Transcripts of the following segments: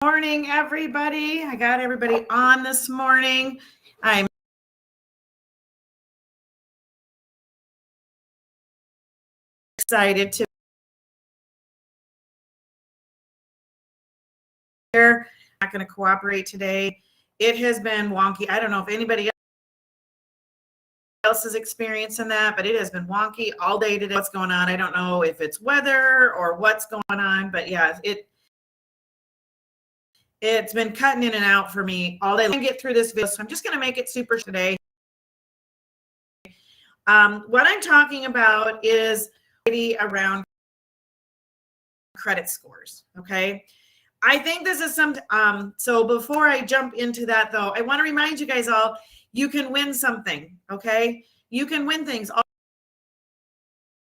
Morning, everybody. I got everybody on this morning. I'm excited to be here. I'm not going to cooperate today. It has been wonky. I don't know if anybody else is experiencing that, but it has been wonky all day today. What's going on? I don't know if it's weather or what's going on, but yeah, it's been cutting in and out for me all day. Let me get through this video, so I'm just going to make it super today. What I'm talking about is around credit scores. Okay. I think this is so before I jump into that though, I want to remind you guys all, you can win something. Okay. You can win things. All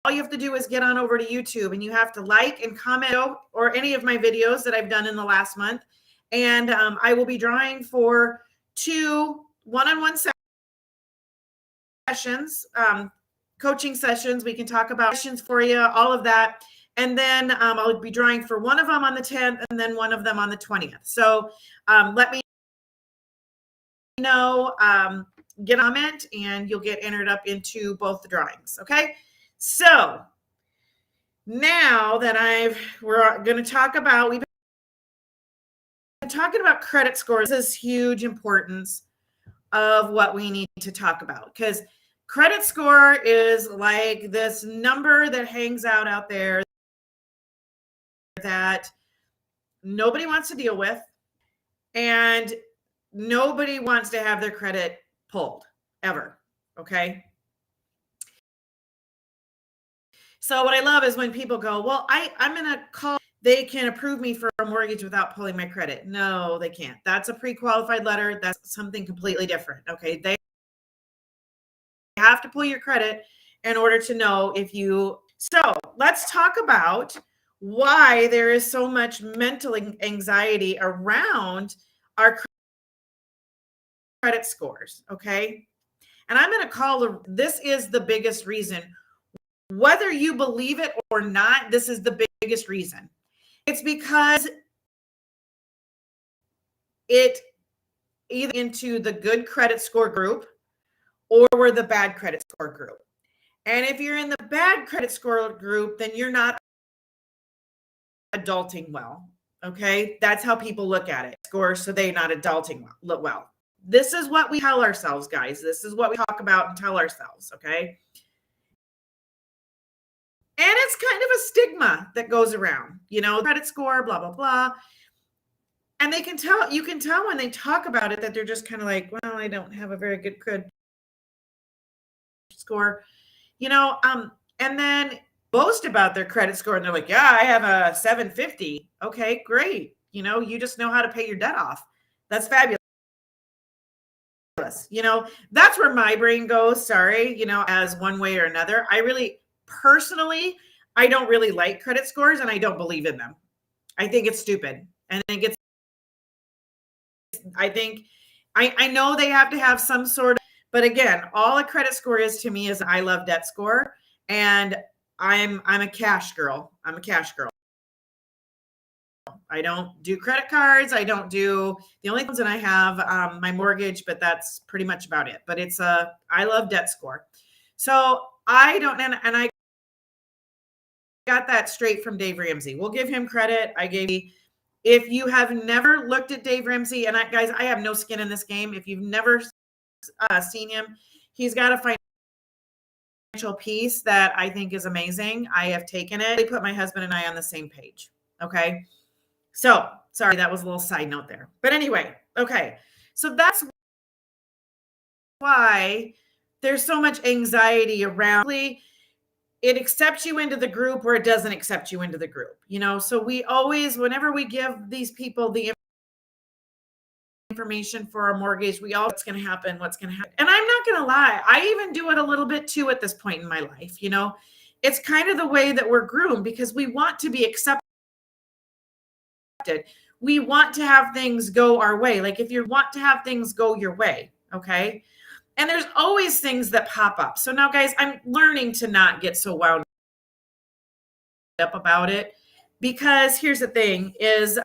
you have to do is get on over to YouTube and you have to like and comment or any of my videos that I've done in the last month. And I will be drawing for 2 one-on-one sessions, coaching sessions. We can talk about questions for you, all of that. And then I'll be drawing for one of them on the 10th and then one of them on the 20th. So let me know, get a comment, and you'll get entered up into both the drawings. Okay. So now that we're going to talk about, we've been talking about credit scores. This is huge importance of what we need to talk about, because credit score is like this number that hangs out there that nobody wants to deal with, and nobody wants to have their credit pulled ever. Okay. So what I love is when people go, well, I'm going to call, they can approve me for a mortgage without pulling my credit. No, they can't. That's a pre-qualified letter. That's something completely different. Okay. They have to pull your credit in order to know if you. So let's talk about why there is so much mental anxiety around our credit scores. Okay. And I'm going to this is the biggest reason, whether you believe it or not. This is the biggest reason. It's because it either into the good credit score group or we're the bad credit score group. And if you're in the bad credit score group, then you're not adulting well. Okay. That's how people look at it. Score, so they're not adulting well. This is what we tell ourselves, guys. This is what we talk about and tell ourselves. Okay. And it's kind of a stigma that goes around, credit score, blah, blah, blah. And you can tell when they talk about it that they're just kind of like, well, I don't have a very good credit score, and then boast about their credit score. And they're like, yeah, I have a 750. Okay, great. You just know how to pay your debt off. That's fabulous. That's where my brain goes. Sorry, as one way or another. Personally, I don't really like credit scores and I don't believe in them. I think it's stupid. I know they have to have some sort of, but again, all a credit score is to me is I love debt score, and I'm a cash girl. I'm a cash girl. I don't do credit cards. I don't do, the only ones that I have my mortgage, but that's pretty much about it. But I love debt score. So I don't, and I got that straight from Dave Ramsey. We'll give him credit. If you have never looked at Dave Ramsey, and guys, I have no skin in this game. If you've never seen him, he's got a financial piece that I think is amazing. I have taken it. They put my husband and I on the same page. Okay. So sorry, that was a little side note there. But anyway, okay. So that's why there's so much anxiety around it accepts you into the group or it doesn't accept you into the group, so we always, whenever we give these people the information for a mortgage, what's going to happen. And I'm not going to lie, I even do it a little bit too at this point in my life. It's kind of the way that we're groomed, because we want to be accepted. We want to have things go our way. Like if you want to have things go your way, okay? And there's always things that pop up. So now, guys, I'm learning to not get so wound up about it, because here's the thing is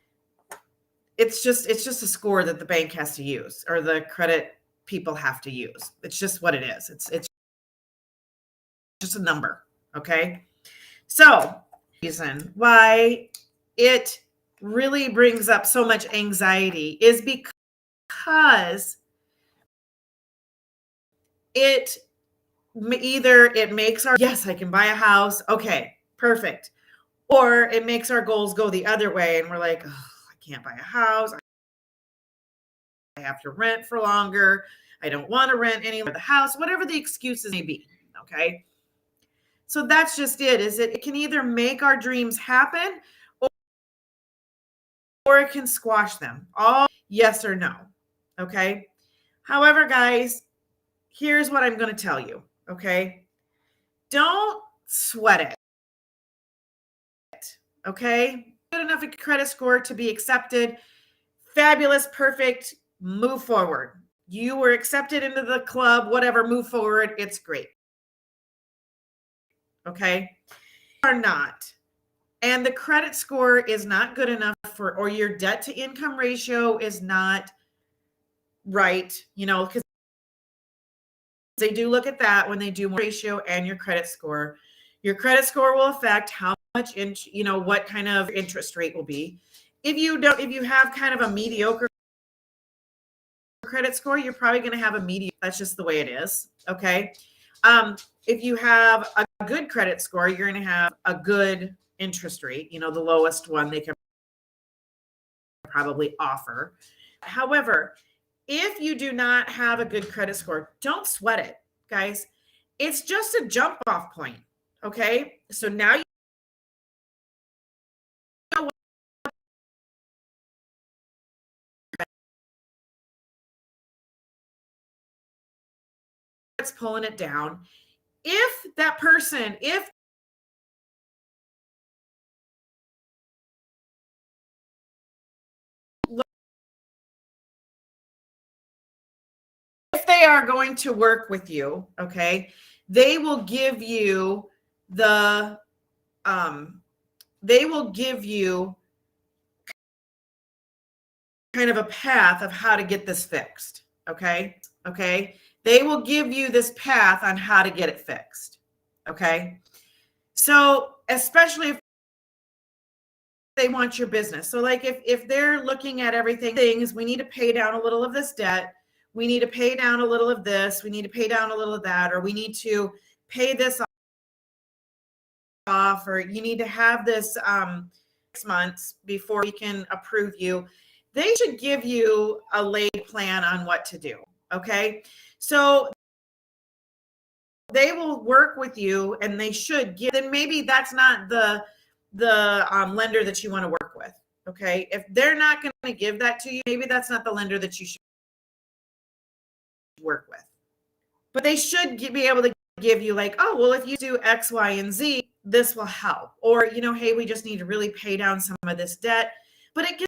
it's just a score that the bank has to use or the credit people have to use. It's just what it is. It's just a number. Okay. So reason why it really brings up so much anxiety is because it makes our, yes, I can buy a house. Okay, perfect. Or it makes our goals go the other way. And we're like, oh, I can't buy a house. I have to rent for longer. I don't want to rent anymore the house, whatever the excuses may be. Okay. So that's just it, is it can either make our dreams happen or it can squash them. All yes or no. Okay. However, guys, here's what I'm going to tell you. Okay. Don't sweat it. Okay. Good enough a credit score to be accepted. Fabulous. Perfect. Move forward. You were accepted into the club, whatever, move forward. It's great. Okay. Are not. And the credit score is not good enough or your debt to income ratio is not right, because they do look at that when they do ratio and your credit score. Your credit score will affect how much, what kind of interest rate will be. If you have kind of a mediocre credit score, you're probably going to have a medium. That's just the way it is. Okay. If you have a good credit score, you're going to have a good interest rate, the lowest one they can probably offer. However, if you do not have a good credit score, don't sweat it, guys. It's just a jump off point. Okay. So now you know what's pulling it down. If they are going to work with you, okay, they will give you kind of a path of how to get this fixed. Okay. They will give you this path on how to get it fixed. Okay. So especially if they want your business. So like if they're looking at everything, things, we need to pay down a little of this debt. We need to pay down a little of this. We need to pay down a little of that, or we need to pay this off, or you need to have this 6 months before we can approve you. They should give you a laid plan on what to do. Okay. So they will work with you and they should give, then maybe that's not the lender that you want to work with. Okay. If they're not going to give that to you, maybe that's not the lender that you should work with. But they should be able to give you like, oh, well, if you do X, Y, and Z, this will help. Or, hey, we just need to really pay down some of this debt. But it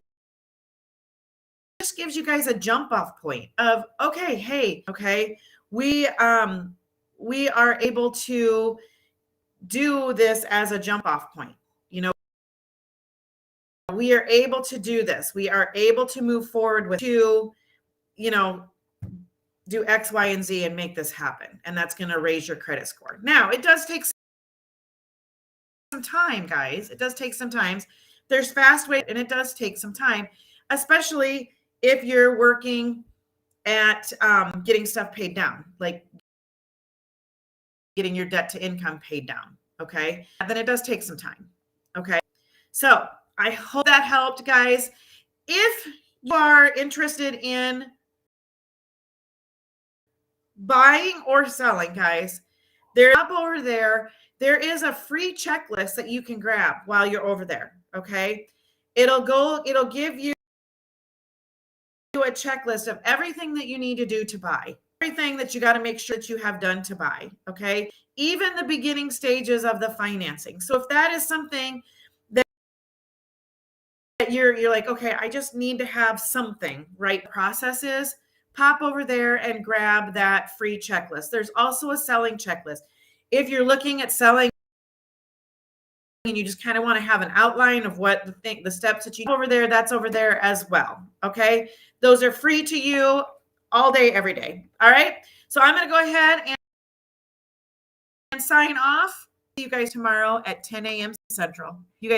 just gives you guys a jump off point of, okay, hey, okay, we are able to do this as a jump off point. We are able to do this. We are able to move forward with do X, Y, and Z and make this happen. And that's going to raise your credit score. Now, it does take some time, guys. It does take some time. There's fast ways, and it does take some time, especially if you're working at getting stuff paid down, like getting your debt to income paid down. Okay. Then it does take some time. Okay. So I hope that helped, guys. If you are interested in buying or selling, guys, they're up over there. There is a free checklist that you can grab while you're over there. Okay. It'll give you a checklist of everything that you need to do to buy, everything that you got to make sure that you have done to buy. Okay. Even the beginning stages of the financing. So if that is something that you're like, okay, I just need to have something, right? Process is, pop over there and grab that free checklist. There's also a selling checklist. If you're looking at selling and you just kind of want to have an outline of what the steps that you over there, that's over there as well. Okay. Those are free to you all day, every day. All right. So I'm going to go ahead and sign off. See you guys tomorrow at 10 a.m. Central. You guys